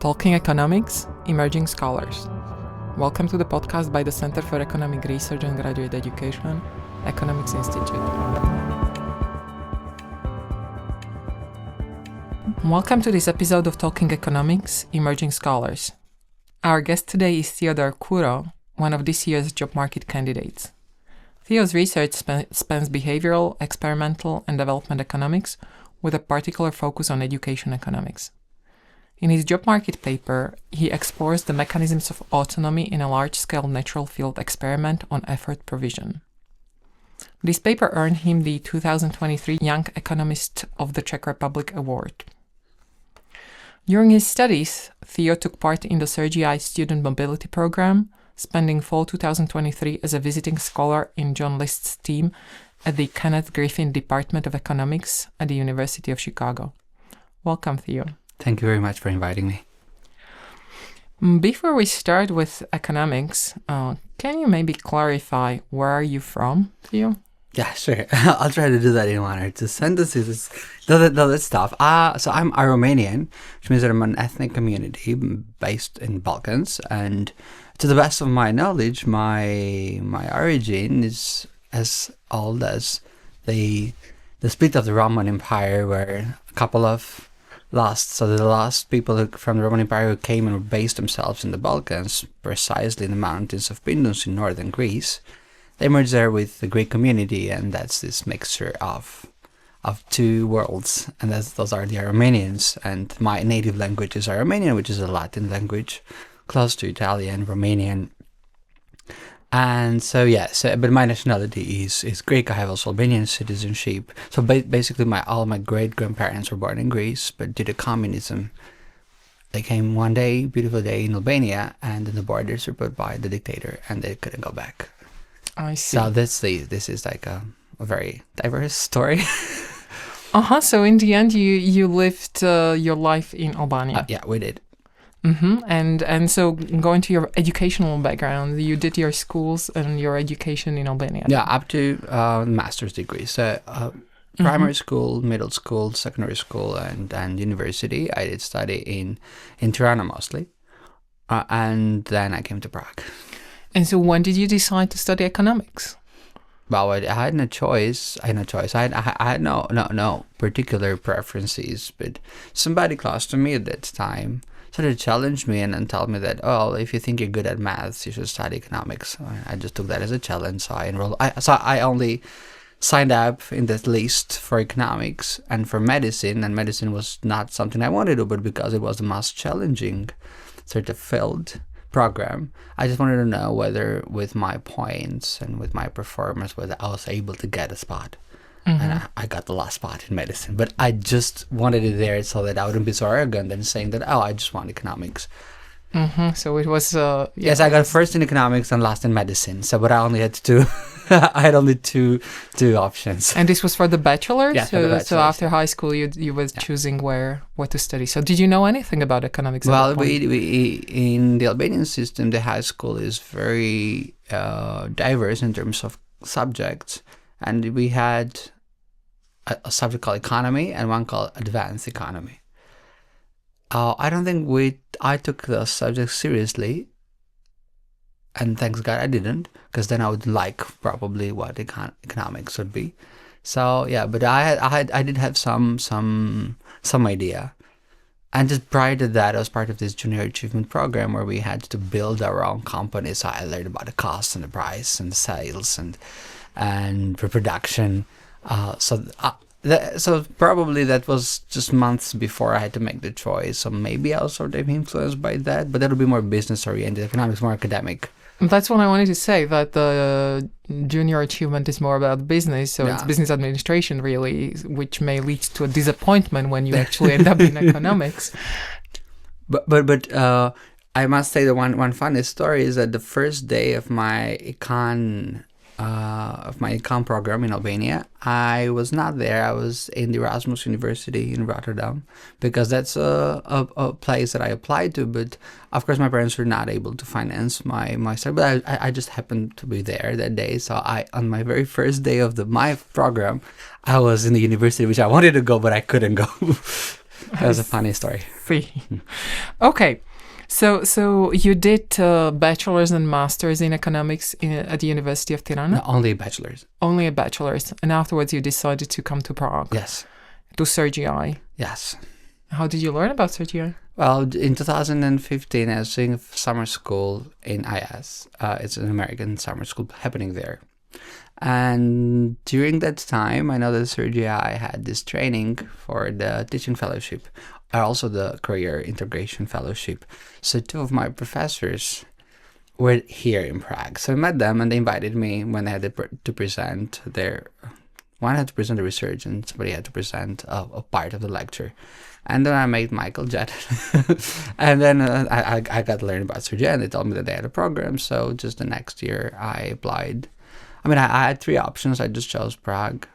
Talking Economics, Emerging Scholars. Welcome to the podcast by the Center for Economic Research and Graduate Education, Economics Institute. Welcome to this episode of Talking Economics, Emerging Scholars. Our guest today is Theodor Kouro, one of this year's job market candidates. Theo's research spans behavioral, experimental, and development economics with a particular focus on education economics. In his job market paper, he explores the mechanisms of autonomy in a large-scale natural field experiment on effort provision. This paper earned him the 2023 Young Economist of the Czech Republic award. During his studies, Theo took part in the CERGE-EI student mobility program, spending fall 2023 as a visiting scholar in John List's team at the Kenneth Griffin Department of Economics at the University of Chicago. Welcome, Theo. Thank you very much for inviting me. Before we start with economics, can you maybe clarify where are you from, Theo? Yeah, sure. I'll try to do that in one or two sentences. That's tough. So I'm a Romanian, which means that I'm an ethnic community based in Balkans, and to the best of my knowledge, my origin is as old as the split of the Roman Empire, where a couple of the last people from the Roman Empire who came and based themselves in the Balkans, precisely in the mountains of Pindus in northern Greece, they merged there with the Greek community, and that's this mixture of two worlds, and those are the Aromanians. And my native language is Aromanian, which is a Latin language, close to Italian, Romanian. And but my nationality is Greek. I have also Albanian citizenship. So basically all my great-grandparents were born in Greece, but due to communism, they came one day, beautiful day in Albania, and then the borders were put by the dictator, and they couldn't go back. I see. So this is like a very diverse story. So in the end, you lived your life in Albania. Yeah, we did. Mm-hmm. And so going to your educational background, you did your schools and your education in Albania. Yeah, up to master's degree. So primary school, middle school, secondary school, and university. I did study in Tirana mostly, and then I came to Prague. And so when did you decide to study economics? Well, I had no choice. I had no particular preferences, but somebody close to me at that time sort of challenged me and told me that, if you think you're good at maths, you should study economics. I just took that as a challenge, so I enrolled. I only signed up in that list for economics and for medicine, and medicine was not something I wanted to, but because it was the most challenging sort of field program, I just wanted to know whether with my points and with my performance, whether I was able to get a spot. And I got the last spot in medicine, but I just wanted it there so that I wouldn't be so arrogant and saying that, I just want economics. So it was... Yes, I got first in economics and last in medicine. So, but I only had two. I had only two options. And this was for the bachelor's? Yeah, for the bachelor's. So after high school, you were choosing what to study. So did you know anything about economics? Well, we in the Albanian system, the high school is very diverse in terms of subjects. And we had a subject called economy and one called advanced economy. I don't think I took those subjects seriously, and thanks God I didn't, because then I would like probably what economics would be. So yeah, but I did have some idea, and just prior to that, I was part of this junior achievement program where we had to build our own company. So I learned about the cost and the price and the sales and production. So probably that was just months before I had to make the choice. So maybe I was sort of influenced by that, but that would be more business oriented. Economics more academic. That's what I wanted to say, that the junior achievement is more about business. So it's business administration really, which may lead to a disappointment when you actually end up in economics. But I must say that one funny story is that the first day of my econ program in Albania, I was not there. I was in the Erasmus University in Rotterdam, because that's a place that I applied to, but of course my parents were not able to finance my study, but I just happened to be there that day. So on my very first day of my program, I was in the university which I wanted to go, but I couldn't go. That was a funny story. Free. Okay. So you did bachelor's and master's in economics at the University of Tirana? No, only bachelor's. Only a bachelor's. And afterwards you decided to come to Prague? Yes. To CERGE-EI? Yes. How did you learn about CERGE-EI? Well, in 2015, I was doing a summer school in IS. It's an American summer school happening there. And during that time, I know that CERGE-EI had this training for the teaching fellowship, also the career integration fellowship. So two of my professors were here in Prague. So I met them and they invited me when they had to present their... One had to present the research and somebody had to present a part of the lecture. And then I met Michael Jett. And then I got to learn about CERGE-EI and they told me that they had a program. So just the next year I applied. I mean, I had three options. I just chose Prague.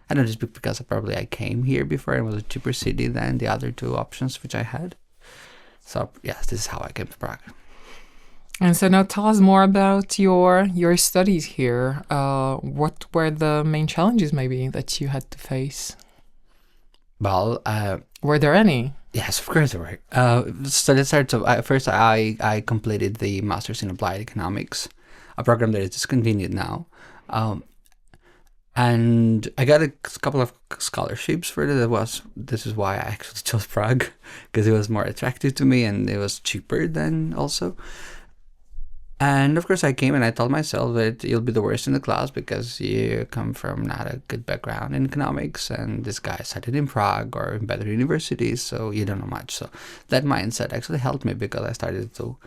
I don't know, just because I came here before. It was a cheaper city than the other two options which I had. So yes, this is how I came to Prague. And so now tell us more about your studies here. What were the main challenges maybe that you had to face? Well, were there any? Yes, of course there were. So let's start. So first, I completed the Master's in Applied Economics, a program that is discontinued now. And I got a couple of scholarships for it. This is why I actually chose Prague, because it was more attractive to me and it was cheaper then also. And of course I came and I told myself that you'll be the worst in the class because you come from not a good background in economics and this guy studied in Prague or in better universities, so you don't know much. So that mindset actually helped me because I started to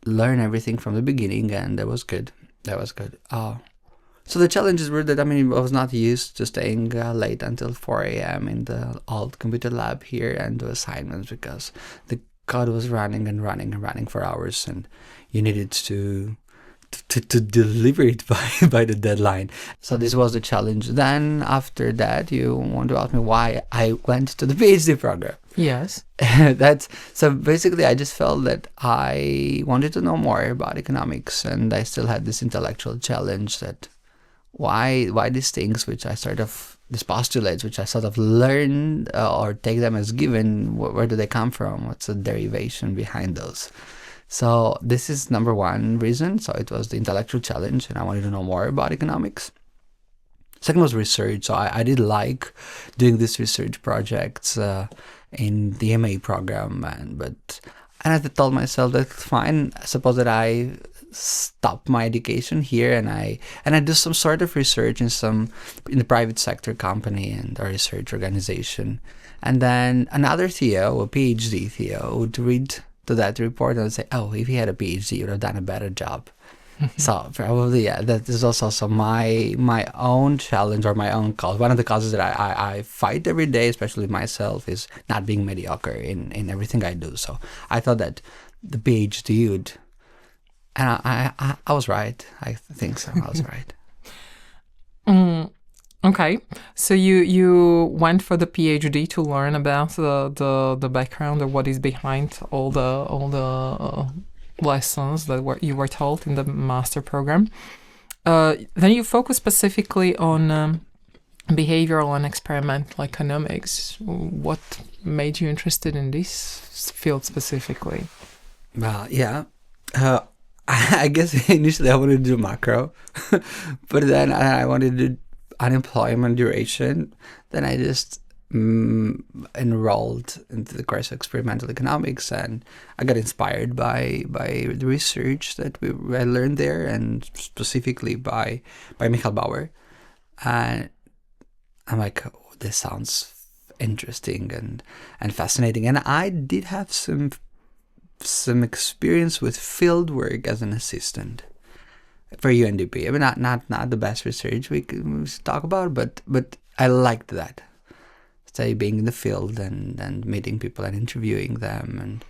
learn everything from the beginning and that was good. So the challenges were that, I was not used to staying late until 4 a.m. in the old computer lab here and do assignments because the code was running for hours and you needed to deliver it by the deadline. So this was the challenge. Then after that, you want to ask me why I went to the PhD program. Yes. So basically I just felt that I wanted to know more about economics and I still had this intellectual challenge that why these things these postulates which I sort of learned or take them as given, where do they come from? What's the derivation behind those? So this is number one reason. So it was the intellectual challenge and I wanted to know more about economics. Second was research. So I did like doing these research projects in the MA program, and I told myself that fine, suppose that I stop my education here and I do some sort of research in the private sector company and a research organization, and then another Theo, a PhD Theo, would read to that report and say, oh, if he had a PhD, he would have done a better job. So probably, yeah, that is also my own challenge or my own cause. One of the causes that I fight every day, especially myself, is not being mediocre in everything I do. So I thought that the PhD would, and I was right. I think so. I was right. Okay, so you went for the PhD to learn about the background or what is behind all the lessons that you were taught in the master program. Then you focus specifically on behavioral and experimental economics. What made you interested in this field specifically? Well, yeah. I guess initially I wanted to do macro, but then I wanted to do unemployment duration. Then I just enrolled into the course of experimental economics, and I got inspired by the research that I learned there, and specifically by Michal Bauer. And I'm like, oh, this sounds interesting and fascinating. And I did have some experience with field work as an assistant for UNDP. Not the best research we could talk about, but I liked that. Say being in the field and meeting people and interviewing them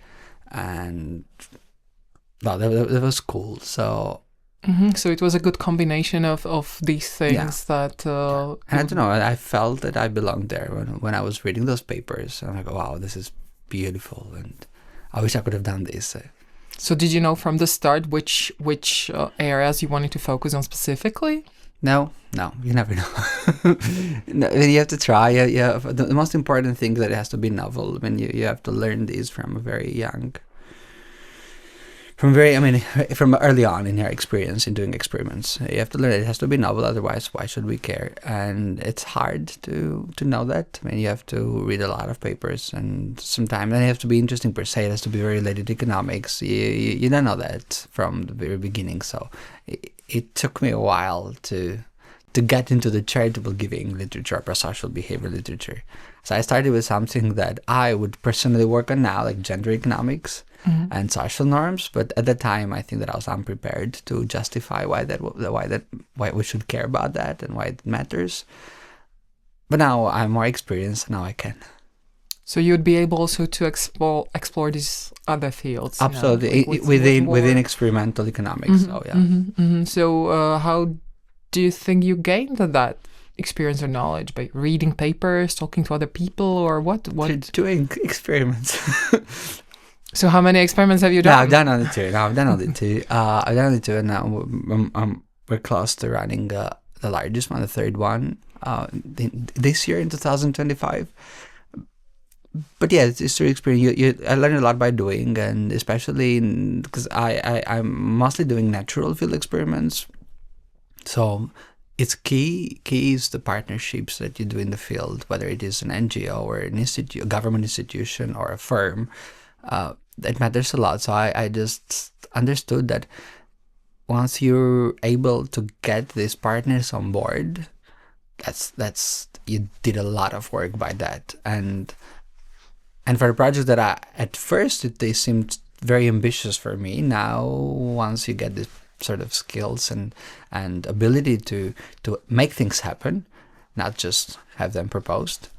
and well, that was cool. So so it was a good combination of these things that. And I don't know. I felt that I belonged there when I was reading those papers. I'm like, wow, this is beautiful, and I wish I could have done this. So did you know from the start which areas you wanted to focus on specifically? No, you never know. No, you have to try. Yeah, the most important thing is that it has to be novel. I mean, you have to learn these from a very young, from early on in your experience in doing experiments. You have to learn it has to be novel. Otherwise, why should we care? And it's hard to know that. I mean, you have to read a lot of papers, and sometimes it have to be interesting per se. It has to be very related to economics. You don't know that from the very beginning. So it took me a while to get into the charitable giving literature, prosocial behavior literature. So I started with something that I would personally work on now, like gender economics and social norms. But at the time, I think that I was unprepared to justify why we should care about that and why it matters. But now I'm more experienced. Now I can. So you'd be able also to explore these other fields. Absolutely, within experimental economics. So yeah. So how do you think you gained that experience or knowledge? By reading papers, talking to other people, or what? Doing experiments. So how many experiments have you done? No, I've done only two. And now we're close to running the largest one, the third one, this year in 2025. But yeah, it's through experience. I learned a lot by doing, and especially because I'm mostly doing natural field experiments. So it's key is the partnerships that you do in the field, whether it is an NGO or an institute, a government institution or a firm. That matters a lot. So I just understood that once you're able to get these partners on board, that's you did a lot of work by that. And for the projects that at first they seemed very ambitious for me. Now once you get this sort of skills and ability to make things happen, not just have them proposed,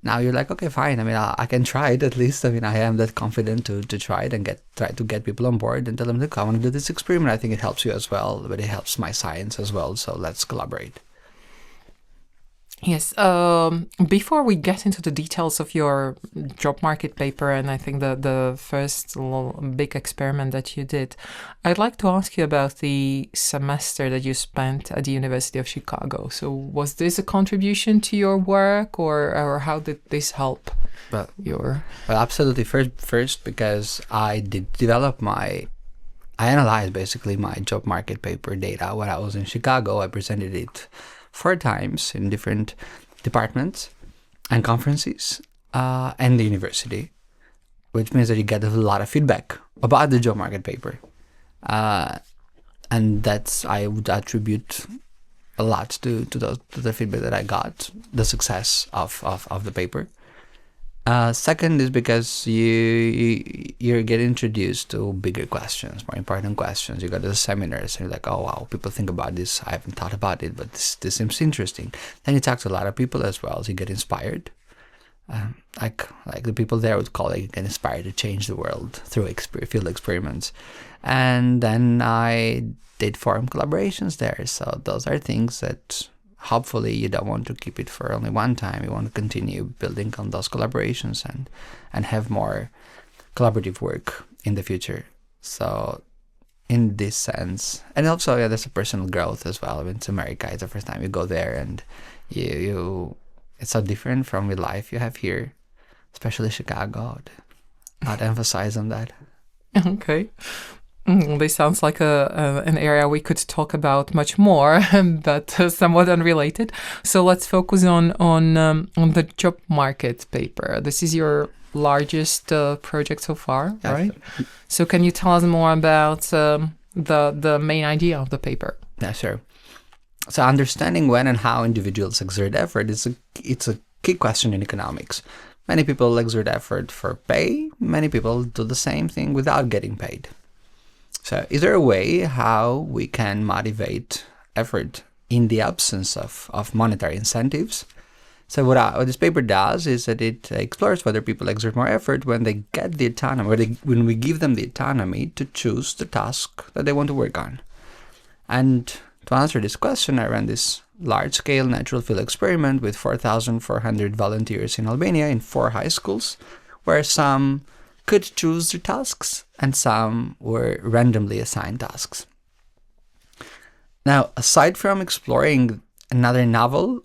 now you're like, okay, fine. I mean, I can try it at least. I mean, I am that confident to try it and try to get people on board and tell them, look, I want to do this experiment. I think it helps you as well, but it helps my science as well. So let's collaborate. Yes. Before we get into the details of your job market paper, and I think the first big experiment that you did, I'd like to ask you about the semester that you spent at the University of Chicago. So was this a contribution to your work, or how did this help your... Well, absolutely. First, because I analyzed basically my job market paper data when I was in Chicago. I presented it 4 times in different departments and conferences and the university, which means that you get a lot of feedback about the job market paper. And I would attribute a lot to the feedback that I got, the success of the paper. Second is because you get introduced to bigger questions, more important questions. You go to the seminars and you're like, oh wow, people think about this. I haven't thought about it, but this seems interesting. Then you talk to a lot of people as well, so you get inspired. Like the people there would call it, you get inspired to change the world through field experiments. And then I did forum collaborations there. So those are things that hopefully you don't want to keep it for only one time. You want to continue building on those collaborations and have more collaborative work in the future. So in this sense, and also there's a personal growth as well. It's America. It's the first time you go there, and you it's so different from the life you have here, especially Chicago. I'd emphasize on that. Okay. This sounds like an area we could talk about much more, but somewhat unrelated. So let's focus on the job market paper. This is your largest project so far, yes, right? So can you tell us more about the main idea of the paper? Yeah, sure. So understanding when and how individuals exert effort it's a key question in economics. Many people exert effort for pay. Many people do the same thing without getting paid. So is there a way how we can motivate effort in the absence of monetary incentives? So what this paper does is that it explores whether people exert more effort when they get the autonomy, when we give them the autonomy to choose the task that they want to work on. And to answer this question, I ran this large-scale natural field experiment with 4,400 volunteers in Albania in 4 high schools, where some could choose their tasks and some were randomly assigned tasks. Now, aside from exploring another novel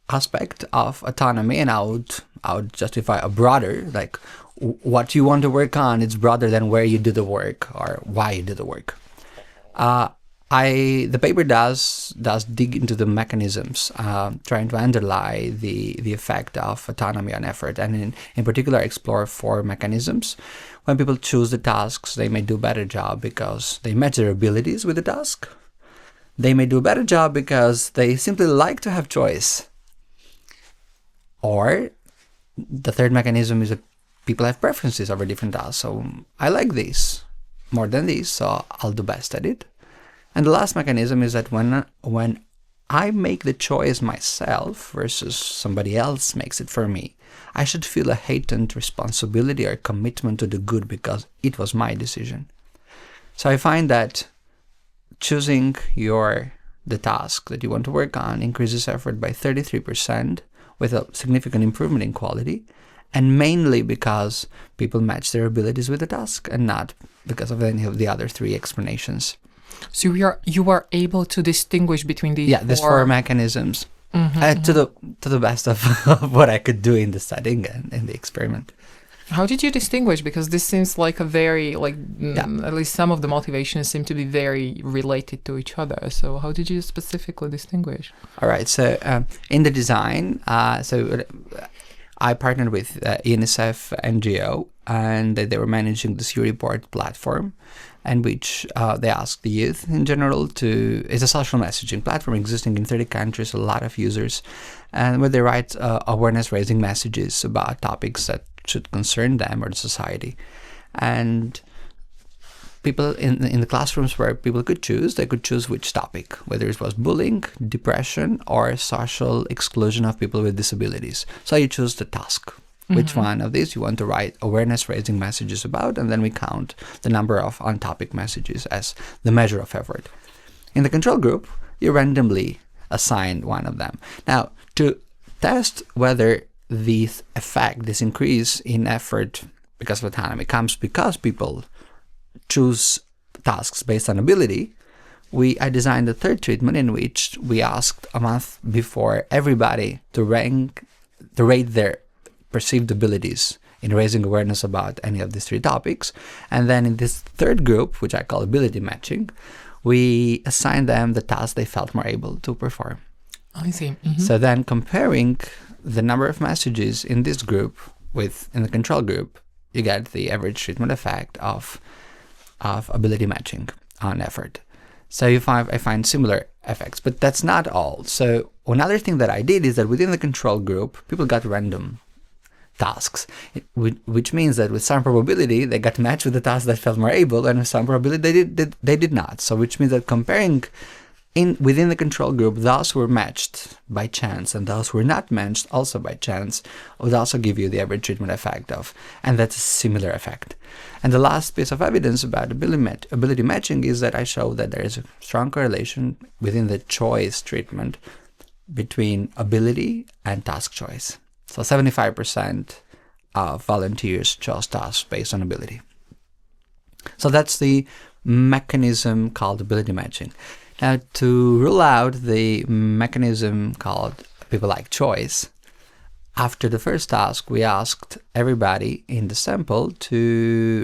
aspect of autonomy, and I would justify a broader, like what you want to work on, it's broader than where you do the work or why you do the work. The paper does dig into the mechanisms, trying to underlie the effect of autonomy on effort, and in particular explore 4 mechanisms. When people choose the tasks, they may do a better job because they match their abilities with the task. They may do a better job because they simply like to have choice. Or the third mechanism is that people have preferences over different tasks. So I like this more than this, so I'll do best at it. And the last mechanism is that when I make the choice myself versus somebody else makes it for me, I should feel a heightened responsibility or commitment to the good because it was my decision. So I find that choosing the task that you want to work on increases effort by 33% with a significant improvement in quality, and mainly because people match their abilities with the task and not because of any of the other 3 explanations. So you are able to distinguish between these these 4 mechanisms to the best of what I could do in the setting and in the experiment. How did you distinguish? Because this seems like a very, at least some of the motivations seem to be very related to each other. So how did you specifically distinguish? All right. So in the design, I partnered with UNICEF NGO, and they were managing the Sea Report platform, in which they asked the youth in general it's a social messaging platform existing in 30 countries, a lot of users, and where they write awareness-raising messages about topics that should concern them or the society. And people in the classrooms where people could choose, they could choose which topic, whether it was bullying, depression, or social exclusion of people with disabilities. So you choose the task. Which one of these you want to write awareness-raising messages about, and then we count the number of on-topic messages as the measure of effort. In the control group, you randomly assign one of them. Now, to test whether this effect, this increase in effort because of autonomy, comes because people choose tasks based on ability, I designed a third treatment in which we asked a month before everybody to rate their perceived abilities in raising awareness about any of these 3 topics. And then in this third group, which I call ability matching, we assigned them the task they felt more able to perform. I see. So then comparing the number of messages in this group in the control group, you get the average treatment effect of ability matching on effort. So I find similar effects, but that's not all. So another thing that I did is that within the control group, people got random tasks, which means that with some probability they got matched with the task that felt more able, and with some probability they did not. So which means that comparing within the control group, those who were matched by chance and those who were not matched also by chance would also give you the average treatment effect and that's a similar effect. And the last piece of evidence about ability matching is that I show that there is a strong correlation within the choice treatment between ability and task choice. So 75% of volunteers chose tasks based on ability. So that's the mechanism called ability matching. Now, to rule out the mechanism called people like choice, after the first task, we asked everybody in the sample to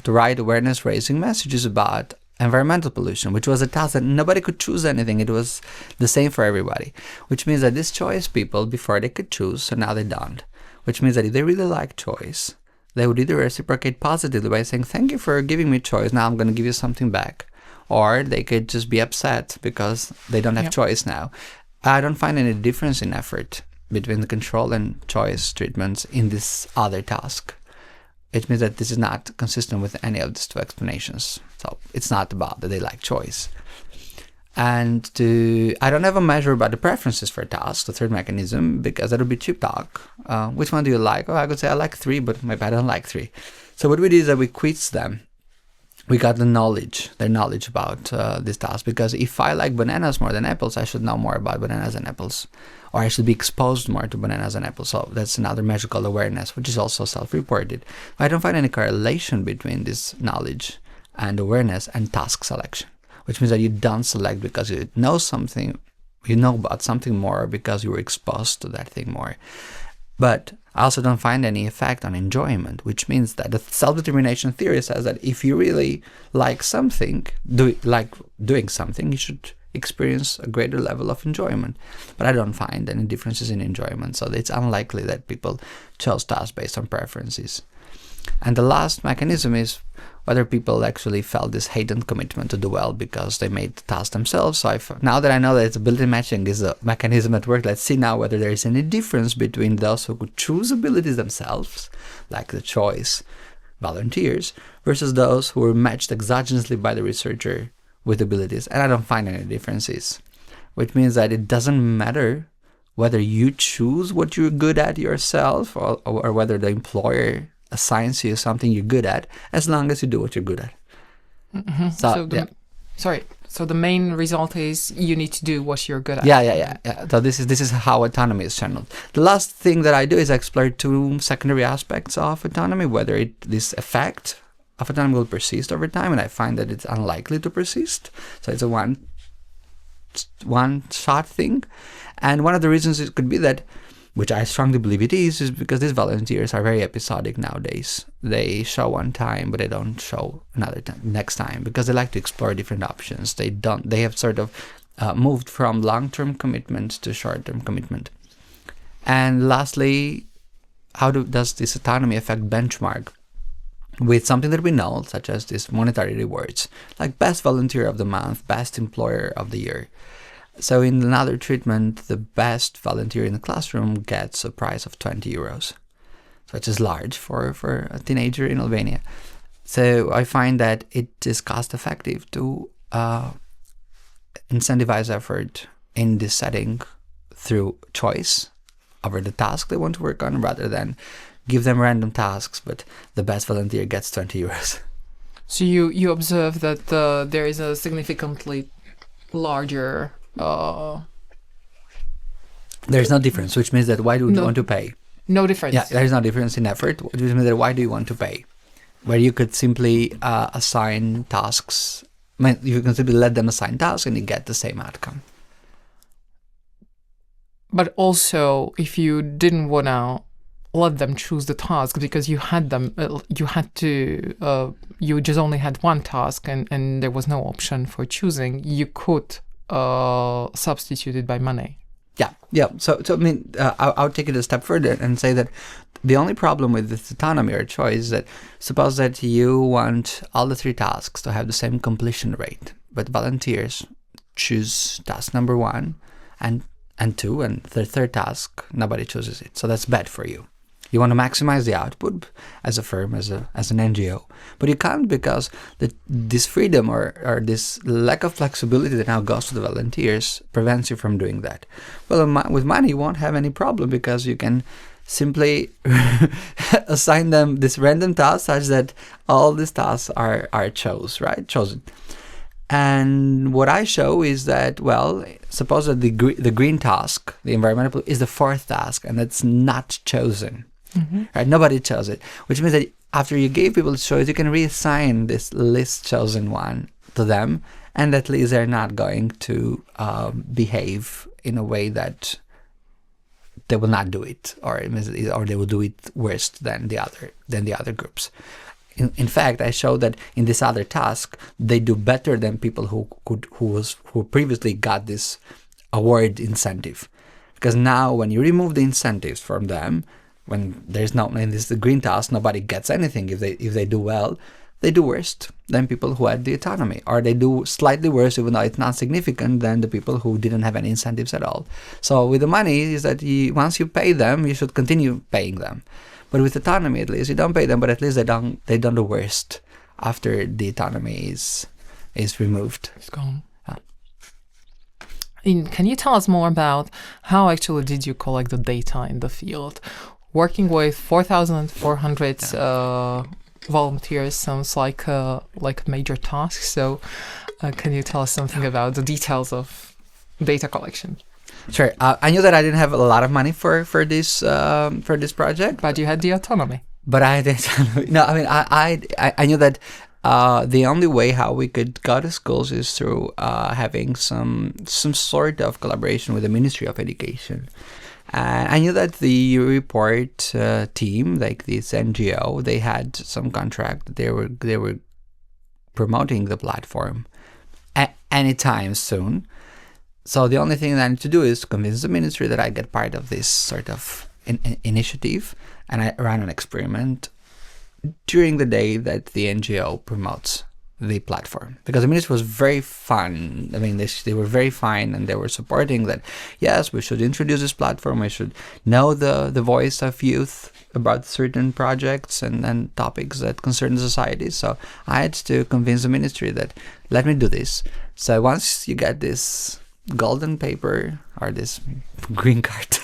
write awareness-raising messages about environmental pollution, which was a task that nobody could choose anything. It was the same for everybody, which means that these choice people, before they could choose, so now they don't, which means that if they really like choice, they would either reciprocate positively by saying, thank you for giving me choice, now I'm going to give you something back. Or they could just be upset because they don't have choice now. I don't find any difference in effort between the control and choice treatments in this other task. It means that this is not consistent with any of these 2 explanations. So it's not about that they like choice. And I don't have a measure about the preferences for tasks, the third mechanism, because that would be cheap talk. Which one do you like? Oh, I could say I like 3, but maybe I don't like 3. So what we did is that we quizzed them. We got their knowledge about this task, because if I like bananas more than apples, I should know more about bananas and apples, or I should be exposed more to bananas and apples. So that's another measure called awareness, which is also self-reported. I don't find any correlation between this knowledge and awareness and task selection, which means that you don't select because you know something, you know about something more because you were exposed to that thing more. But I also don't find any effect on enjoyment, which means that the self-determination theory says that if you really like something, like doing something, you should experience a greater level of enjoyment. But I don't find any differences in enjoyment, so it's unlikely that people chose tasks based on preferences. And the last mechanism is whether people actually felt this heightened commitment to do well because they made the task themselves. So now that I know that ability matching is a mechanism at work, let's see now whether there is any difference between those who could choose abilities themselves, like the choice volunteers, versus those who were matched exogenously by the researcher with abilities. And I don't find any differences, which means that it doesn't matter whether you choose what you're good at yourself or whether the employer assigns you something you're good at, as long as you do what you're good at. Mm-hmm. So the main result is you need to do what you're good at. Yeah. So this is how autonomy is channeled. The last thing that I do is I explore two secondary aspects of autonomy, whether this effect of autonomy will persist over time, and I find that it's unlikely to persist. So it's a one-shot thing. And one of the reasons it could be that, which I strongly believe it is because these volunteers are very episodic nowadays. They show one time, but they don't show another time, next time, because they like to explore different options. They have sort of moved from long-term commitment to short-term commitment. And lastly, how does this autonomy affect benchmark with something that we know, such as these monetary rewards, like best volunteer of the month, best employer of the year? So in another treatment, the best volunteer in the classroom gets a prize of 20 euros, which is large for a teenager in Albania. So I find that it is cost effective to incentivize effort in this setting through choice over the task they want to work on, rather than give them random tasks, but the best volunteer gets 20 euros. So you observe that there is a significantly larger... There's no difference, which means that why do you want to pay? No difference. Yeah, there is no difference in effort, which means that why do you want to pay? Where you could simply assign tasks. I mean, you can simply let them assign tasks and you get the same outcome. But also, if you didn't want to let them choose the task because you had them, you just only had one task and there was no option for choosing, you could substitute it by money. Yeah. So I mean, I'll take it a step further and say that the only problem with this autonomy or choice is that suppose that you want all the three tasks to have the same completion rate, but volunteers choose task number 1 and 2, and the third task nobody chooses it. So that's bad for you. You want to maximize the output as a firm, as an NGO, but you can't because this freedom or this lack of flexibility that now goes to the volunteers prevents you from doing that. Well, with money, you won't have any problem because you can simply assign them this random task such that all these tasks are chosen. And what I show is that, well, suppose that the green task, the environmental, is the 4th task, and it's not chosen. Mm-hmm. Right? Nobody chose it, which means that after you gave people choice, you can reassign this least chosen one to them, and at least they're not going to behave in a way that they will not do it, or they will do it worse than the other groups. In fact, I showed that in this other task, they do better than people who previously got this award incentive, because now when you remove the incentives from them, when there's no in this the green task, nobody gets anything. If they do well, they do worse than people who had the autonomy, or they do slightly worse, even though it's not significant, than the people who didn't have any incentives at all. So with the money is that once you pay them, you should continue paying them. But with autonomy, at least you don't pay them, but at least they don't the worst after the autonomy is removed. It's gone. Can you tell us more about how actually did you collect the data in the field? Working with 4,400 volunteers sounds like a major task. So can you tell us something about the details of data collection? Sure. I knew that I didn't have a lot of money for this project, but you had the autonomy. But I did. No, I mean, I knew that The only way how we could go to schools is through having some sort of collaboration with the Ministry of Education. And I knew that the report team, like this NGO, they had some contract. They were promoting the platform anytime soon. So the only thing that I need to do is convince the ministry that I get part of this sort of initiative, and I run an experiment during the day that the NGO promotes the platform, because the ministry was very fun. I mean, they were very fine, and they were supporting that. Yes, we should introduce this platform. We should know the voice of youth about certain projects and topics that concern the society. So I had to convince the ministry that let me do this. So once you get this golden paper or this green card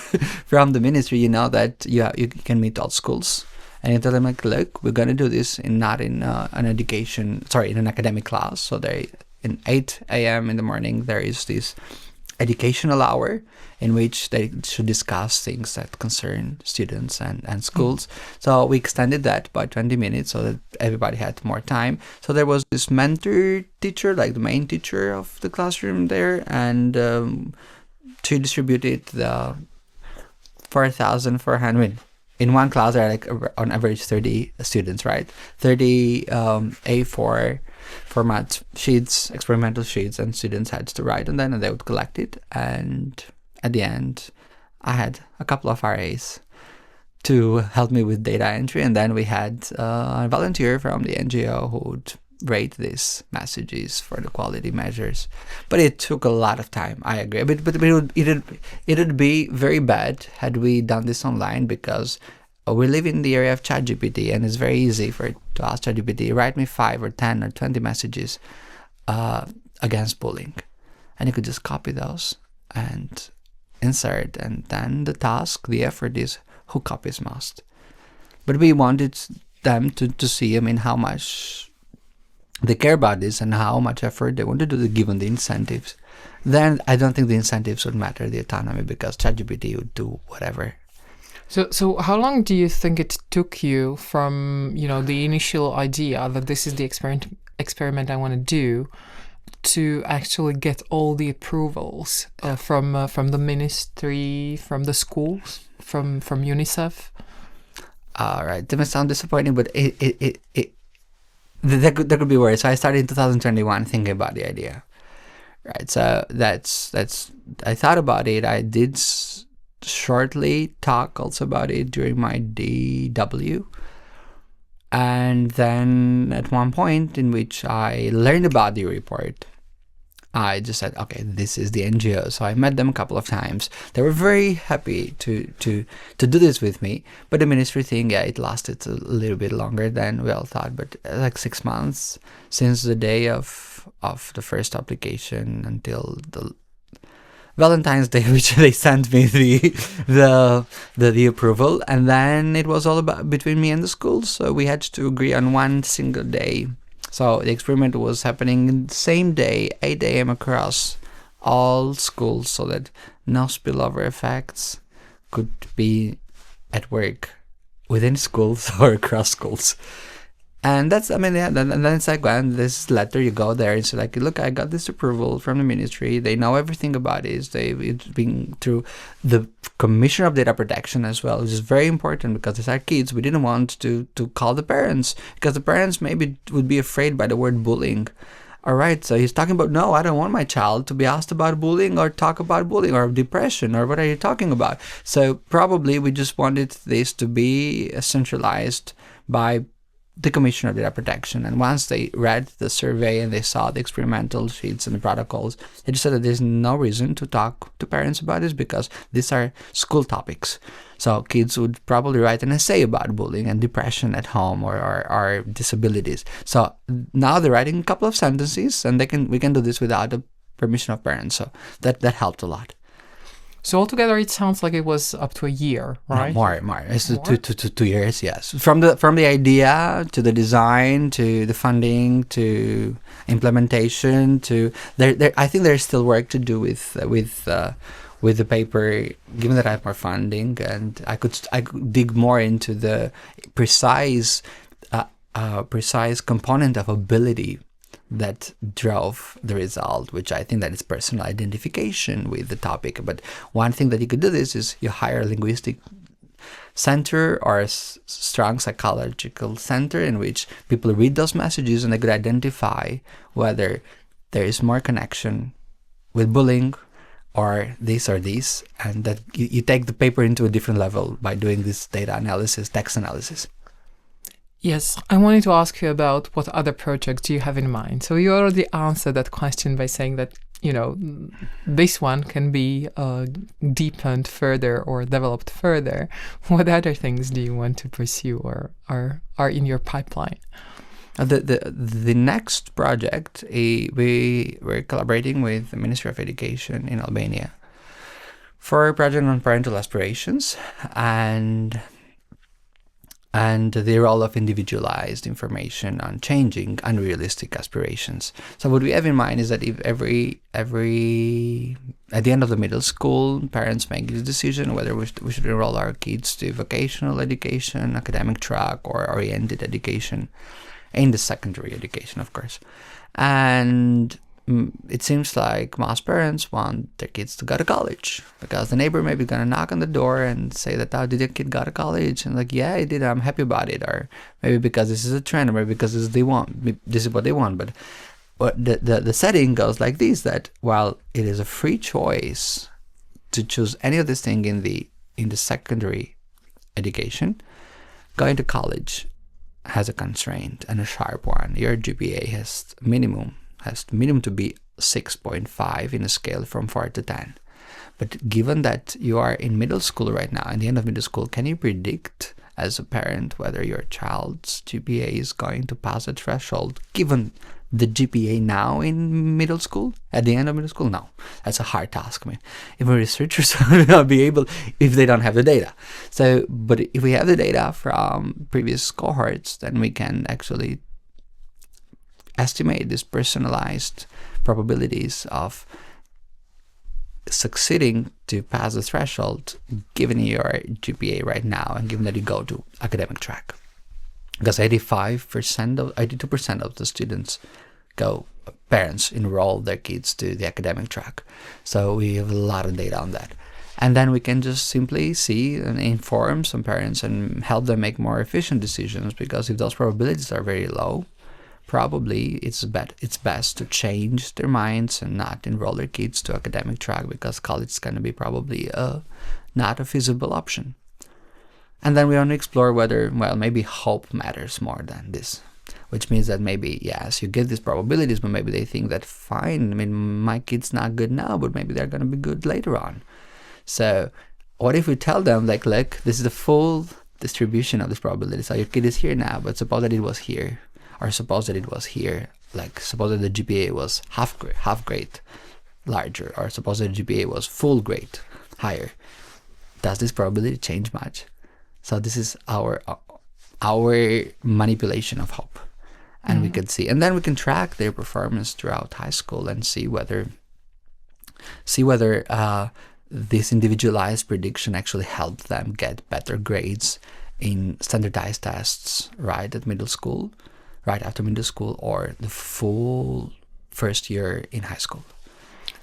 from the ministry, you know that you can meet all schools. And you tell them, like, look, we're going to do this not in in an academic class. So in 8 a.m. in the morning, there is this educational hour in which they should discuss things that concern students and schools. So we extended that by 20 minutes so that everybody had more time. So there was this mentor teacher, like the main teacher of the classroom there, and she distributed the 4,400. In one class, there are like on average 30 students, right? 30 A4 format sheets, experimental sheets, and students had to write on them, and they would collect it. And at the end, I had a couple of RAs to help me with data entry, and then we had a volunteer from the NGO who would rate these messages for the quality measures. But it took a lot of time, I agree. But it would be very bad had we done this online, because we live in the area of ChatGPT, and it's very easy to ask ChatGPT, write me 5 or 10 or 20 messages against bullying. And you could just copy those and insert, and then the task, the effort is who copies most. But we wanted them to see, I mean, how much they care about this and how much effort they want to do given the incentives. Then I don't think the incentives would matter, the autonomy, because ChatGPT would do whatever. So how long do you think it took you from, the initial idea that this is the experiment I want to do, to actually get all the approvals from the ministry, from the schools, from UNICEF? All right, that may sound disappointing, but there could be worse. So I started in 2021 thinking about the idea, right? So that's I thought about it. I did shortly talk also about it during my DW, and then at one point in which I learned about the report, I just said, okay, this is the NGO. So I met them a couple of times. They were very happy to do this with me. But the ministry thing, it lasted a little bit longer than we all thought. But like 6 months since the day of the first application until the Valentine's Day, which they sent me the approval, and then it was all about between me and the schools. So we had to agree on one single day. So the experiment was happening the same day, 8 a.m. across all schools, so that no spillover effects could be at work within schools or across schools. And that's, and then it's like, well, this letter, you go there, it's like, look, I got this approval from the ministry. They know everything about it. It's been through the Commission of Data Protection as well, which is very important, because these are kids. We didn't want to call the parents, because the parents maybe would be afraid by the word bullying. All right, so he's talking about, no, I don't want my child to be asked about bullying or talk about bullying or depression, or what are you talking about? So probably we just wanted this to be centralized by the Commission of Data Protection. And once they read the survey and they saw the experimental sheets and the protocols, they just said that there's no reason to talk to parents about this, because these are school topics. So kids would probably write an essay about bullying and depression at home, or disabilities. So now they're writing a couple of sentences, and we can do this without the permission of parents. So that helped a lot. So altogether, it sounds like it was up to a year, right? No, more. It's 2 years, yes. From the idea to the design to the funding to implementation to there. I think there's still work to do with the paper, given that I have more funding, and I could dig more into the precise precise component of ability that drove the result, which I think that is personal identification with the topic. But one thing that you could do this is you hire a linguistic center or a strong psychological center in which people read those messages and they could identify whether there is more connection with bullying or this, and that you take the paper into a different level by doing this data analysis, text analysis. Yes, I wanted to ask you about what other projects do you have in mind. So you already answered that question by saying that, this one can be deepened further or developed further. What other things do you want to pursue or are in your pipeline? The next project, we're collaborating with the Ministry of Education in Albania for a project on parental aspirations and the role of individualized information on changing unrealistic aspirations. So what we have in mind is that if every at the end of the middle school, parents make this decision whether we should enroll our kids to vocational education, academic track, or oriented education, in the secondary education, of course. And it seems like most parents want their kids to go to college because the neighbor may be going to knock on the door and say that, oh, did your kid go to college? And like, yeah, he did. I'm happy about it. Or maybe because this is a trend, or maybe because this is what they want. But the setting goes like this, that while it is a free choice to choose any of this thing in the secondary education, going to college has a constraint, and a sharp one. Your GPA has minimum to be 6.5 in a scale from 4 to 10. But given that you are in middle school right now, at the end of middle school, can you predict as a parent whether your child's GPA is going to pass a threshold given the GPA now in middle school? At the end of middle school? No. That's a hard task. I mean, even researchers will not be able if they don't have the data. So, but if we have the data from previous cohorts, then we can actually estimate these personalized probabilities of succeeding to pass the threshold given your GPA right now and given that you go to academic track. Because 82% of the students parents enroll their kids to the academic track. So we have a lot of data on that. And then we can just simply see and inform some parents and help them make more efficient decisions, because if those probabilities are very low, probably it's best to change their minds and not enroll their kids to academic track, because college is going to be probably not a feasible option. And then we want to explore whether, maybe hope matters more than this, which means that maybe, yes, you get these probabilities, but maybe they think that, fine, I mean, my kid's not good now, but maybe they're going to be good later on. So what if we tell them, like, look, this is the full distribution of this probability. So your kid is here now, but suppose that it was here, or suppose that it was here. Like, suppose that the GPA was half grade larger, or suppose that the GPA was full grade higher. Does this probability change much? So this is our manipulation of hope. And we can see, and then we can track their performance throughout high school and see whether this individualized prediction actually helped them get better grades in standardized tests right after middle school, or the full first year in high school.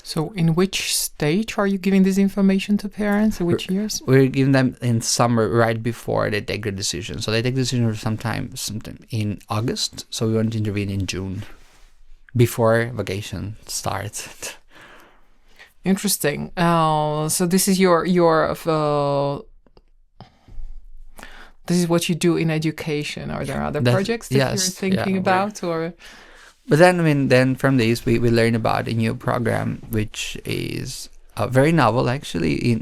So in which stage are you giving this information to parents? In which years? We're giving them in summer, right before they take their decision. So they take the decision sometime in August. So we want to intervene in June, before vacation starts. Interesting. So this is your this is what you do in education. Are there other projects that you're thinking about, or? But then from this we learn about a new program which is very novel, actually,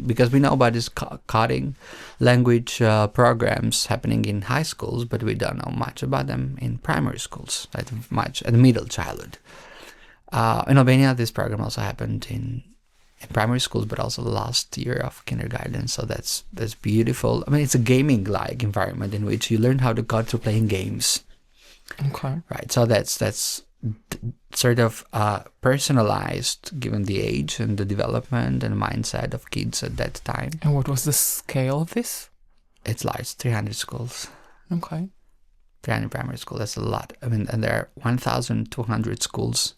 because we know about these coding language programs happening in high schools, but we don't know much about them in primary schools, much at middle childhood. In Albania, this program also happened in primary schools, but also the last year of kindergarten. So that's beautiful. I mean, it's a gaming-like environment in which you learn how to code through playing games. Okay. Right. So that's sort of personalized given the age and the development and mindset of kids at that time. And what was the scale of this? It's large, 300 schools. Okay. 300 primary school. That's a lot. I mean, and there are 1,200 schools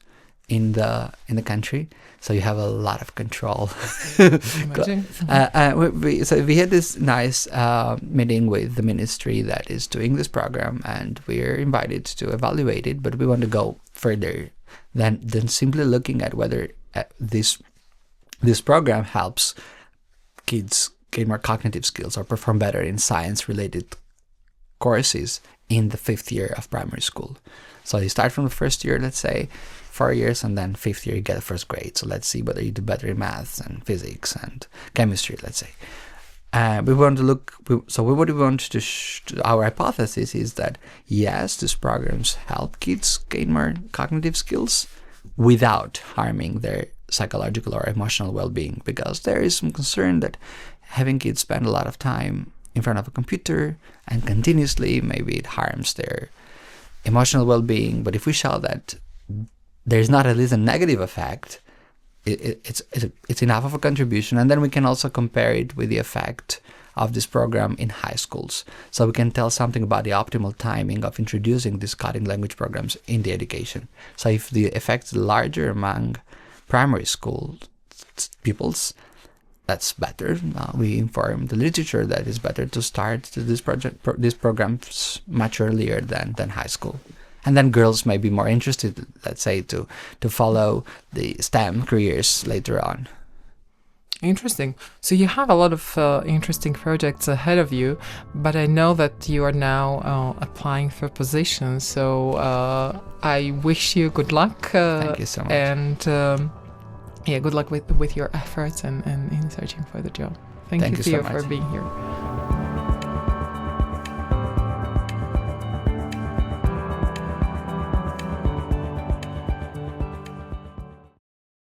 in the country, so you have a lot of control. So we had this nice meeting with the ministry that is doing this program, and we're invited to evaluate it. But we want to go further than simply looking at whether this program helps kids gain more cognitive skills or perform better in science-related courses in the 5th year of primary school. So you start from the first year, let's say, 4 years, and then 5th year you get the first grade. So let's see whether you do better in maths and physics and chemistry, let's say. We want to look, so what we want to, our hypothesis is that yes, these programs help kids gain more cognitive skills without harming their psychological or emotional well-being, because there is some concern that having kids spend a lot of time in front of a computer and continuously, maybe it harms their emotional well-being. But if we show that there's not at least a negative effect, it's enough of a contribution. And then we can also compare it with the effect of this program in high schools. So we can tell something about the optimal timing of introducing these coding language programs in the education. So if the effect is larger among primary school pupils, that's better. We inform the literature that it's better to start these programs much earlier than high school. And then girls may be more interested, let's say, to follow the STEM careers later on. Interesting. So you have a lot of interesting projects ahead of you, but I know that you are now applying for positions. So I wish you good luck. Thank you so much. And good luck with your efforts and in searching for the job. Thank you, Theo, for being here.